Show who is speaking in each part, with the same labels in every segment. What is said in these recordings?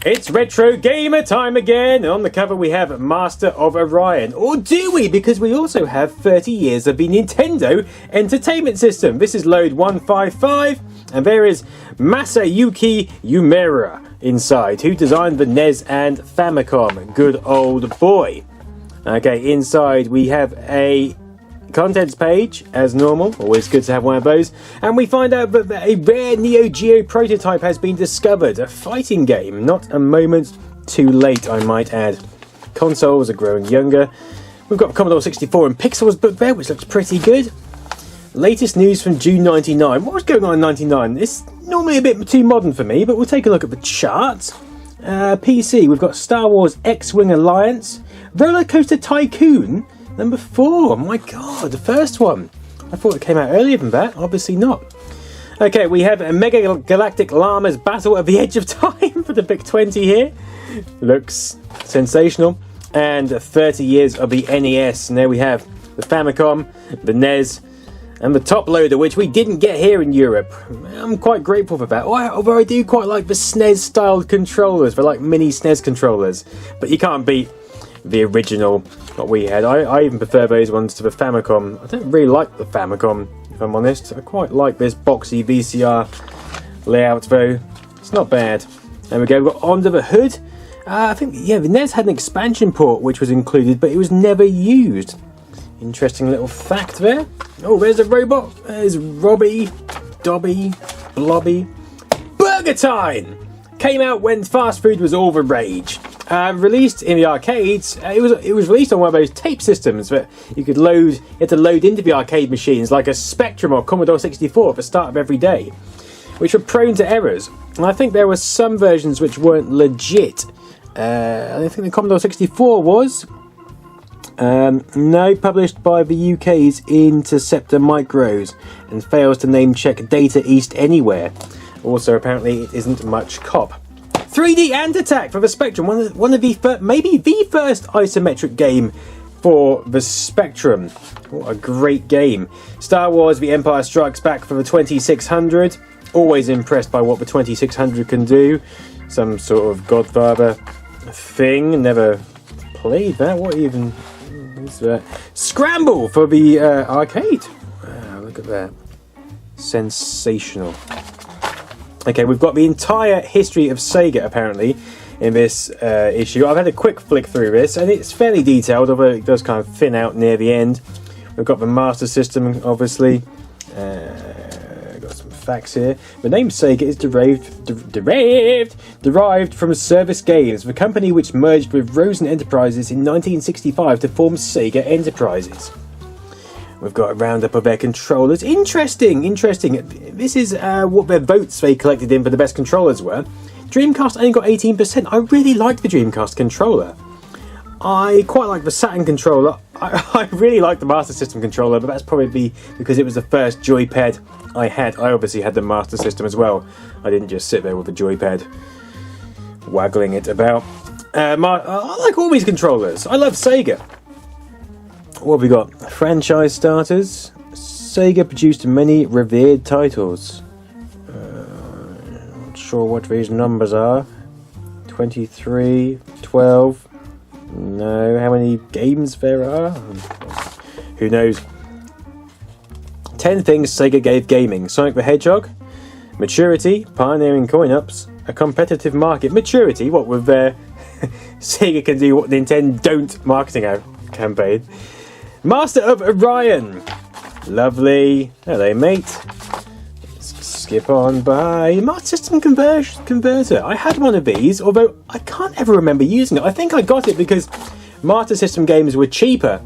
Speaker 1: It's retro gamer time again. On the cover we have Master of Orion. Or do we? Because we also have 30 years of the Nintendo Entertainment System. This is load 155. And there is Masayuki Umura inside, who designed the NES and Famicom. Good old boy. Okay, inside we have a contents page, as normal. Always good to have one of those. And we find out that a rare Neo Geo prototype has been discovered. A fighting game. Not a moment too late, I might add. Consoles are growing younger. We've got Commodore 64 and Pixels book there, which looks pretty good. Latest news from June 99. What was going on in 99? It's normally a bit too modern for me, but we'll take a look at the charts. PC, we've got Star Wars X-Wing Alliance. Roller Coaster Tycoon. Number 4, my god, the first one. I thought it came out earlier than that, obviously not. Okay, we have a Mega Galactic Llamas Battle at the Edge of Time for the Big 20 here. Looks sensational. And 30 years of the NES. And there we have the Famicom, the NES, and the top loader, which we didn't get here in Europe. I'm quite grateful for that. Although I do quite like the SNES-styled controllers. They're like mini SNES controllers. But you can't beat the original, what we had. I even prefer those ones to the Famicom. I don't really like the Famicom, if I'm honest. I quite like this boxy VCR layout though. It's not bad. There we go, we've got Under the Hood. I think, yeah, the NES had an expansion port which was included, but it was never used. Interesting little fact there. Oh, there's a robot. There's Robbie, Dobby, Blobby. Burger Time! Came out when fast food was all the rage. Released in the arcades, it was released on one of those tape systems that you had to load into the arcade machines like a Spectrum or Commodore 64 at the start of every day, which were prone to errors. And I think there were some versions which weren't legit. I think the Commodore 64 was. No, published by the UK's Interceptor Micros and fails to name check Data East anywhere. Also, apparently, it isn't much cop. 3D Ant Attack for the Spectrum, one of the maybe the first isometric game for the Spectrum. What a great game. Star Wars The Empire Strikes Back for the 2600. Always impressed by what the 2600 can do. Some sort of Godfather thing. Never played that. What even is that? Scramble for the arcade. Wow, look at that. Sensational. Okay, we've got the entire history of Sega, apparently, in this issue. I've had a quick flick through this, and it's fairly detailed, although it does kind of thin out near the end. We've got the Master System, obviously. Got some facts here. The name Sega is derived from Service Games, the company which merged with Rosen Enterprises in 1965 to form Sega Enterprises. We've got a roundup of their controllers. Interesting. This is what their votes they collected in for the best controllers were. Dreamcast only got 18%. I really liked the Dreamcast controller. I quite like the Saturn controller. I really like the Master System controller, but that's probably because it was the first joypad I had. I obviously had the Master System as well. I didn't just sit there with the joypad waggling it about. I like all these controllers. I love Sega. What have we got? Franchise starters. Sega produced many revered titles. Not sure what these numbers are. 23, 12. No, how many games there are? Who knows? 10 things Sega gave gaming. Sonic the Hedgehog. Maturity. Pioneering coin-ups. A competitive market. Maturity. What with their Sega can do what Nintendo don't marketing campaign. Master of Orion. Lovely. Hello, mate. Let's skip on by. Master System Converter. I had one of these, although I can't ever remember using it. I think I got it because Master System games were cheaper,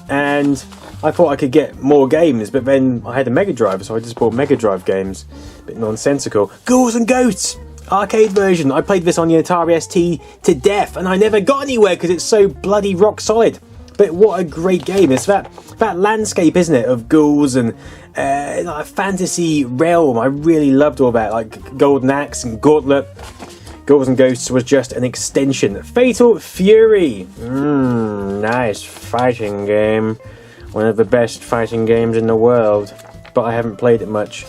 Speaker 1: and I thought I could get more games, but then I had a Mega Drive, so I just bought Mega Drive games. A bit nonsensical. Ghouls and Ghosts. Arcade version. I played this on the Atari ST to death, and I never got anywhere because it's so bloody rock solid. But what a great game. It's that landscape, isn't it, of ghouls and like a fantasy realm. I really loved all that, like Golden Axe and Gauntlet. Ghouls and Ghosts was just an extension. Fatal Fury. Nice fighting game. One of the best fighting games in the world. But I haven't played it much.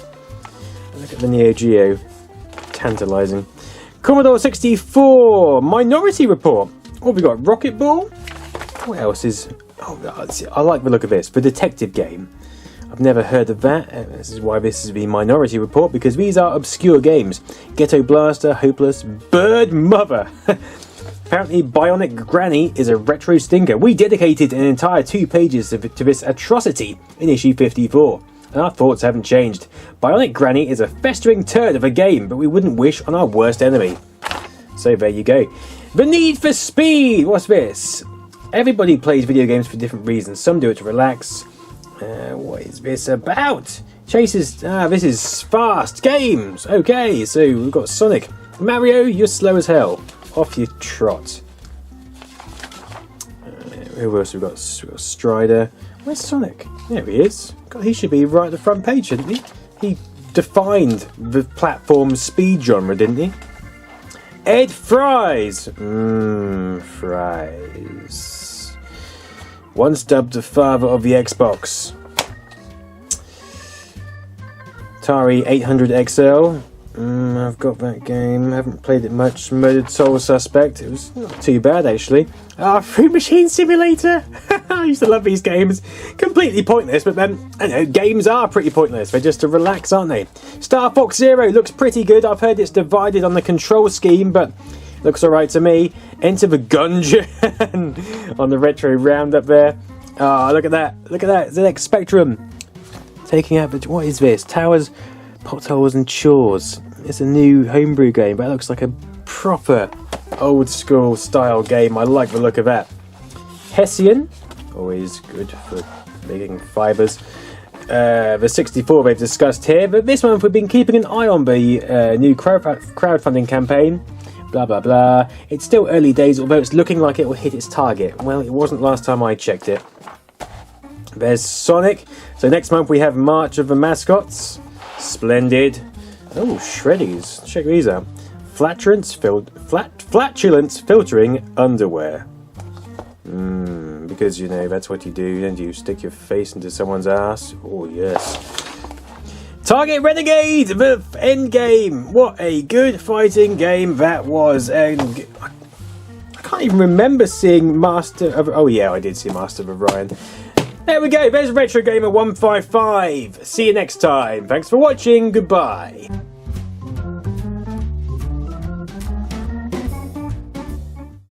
Speaker 1: Look at the Neo Geo. Tantalising. Commodore 64, Minority Report. Oh, we got Rocket Ball. What else is... Oh, I like the look of this. The detective game. I've never heard of that. This is why this is the Minority Report, because these are obscure games. Ghetto Blaster, Hopeless, Bird Mother. Apparently, Bionic Granny is a retro stinker. We dedicated an entire 2 pages to this atrocity in issue 54. And our thoughts haven't changed. Bionic Granny is a festering turd of a game, but we wouldn't wish on our worst enemy. So there you go. The Need for Speed! What's this? Everybody plays video games for different reasons. Some do it to relax. What is this about? Chases... this is fast games! Okay, so we've got Sonic. Mario, you're slow as hell. Off you trot. Who else we've got? We've got Strider. Where's Sonic? There he is. God, he should be right at the front page, shouldn't he? He defined the platform speed genre, didn't he? Ed Fries. Fries. Once dubbed the father of the Xbox. Atari 800 XL. I've got that game. I haven't played it much. Murdered Soul Suspect. It was not too bad, actually. Fruit Machine Simulator. I used to love these games. Completely pointless, but then, I know, games are pretty pointless. They're just to relax, aren't they? Star Fox Zero looks pretty good. I've heard it's divided on the control scheme, but looks alright to me. Enter the Gungeon on the retro roundup there. Look at that. Look at that. ZX Spectrum. Taking out the... What is this? Towers... Potholes and Chores. It's a new homebrew game, but it looks like a proper old school style game. I like the look of that. Hessian, always good for making fibres. The 64 they've discussed here, but this month we've been keeping an eye on the new crowdfunding campaign. Blah blah blah. It's still early days, although it's looking like it will hit its target. Well, it wasn't last time I checked it. There's Sonic. So next month we have March of the Mascots. Splendid. Oh, Shreddies. Check these out. Flatulence filtering underwear. Because, you know, that's what you do. Don't you stick your face into someone's ass? Oh, yes. Target Renegade! The Endgame! What a good fighting game that was. And I can't even remember seeing Master of... Oh, yeah, I did see Master of Orion. There we go, there's Retro Gamer 155. See you next time. Thanks for watching, goodbye.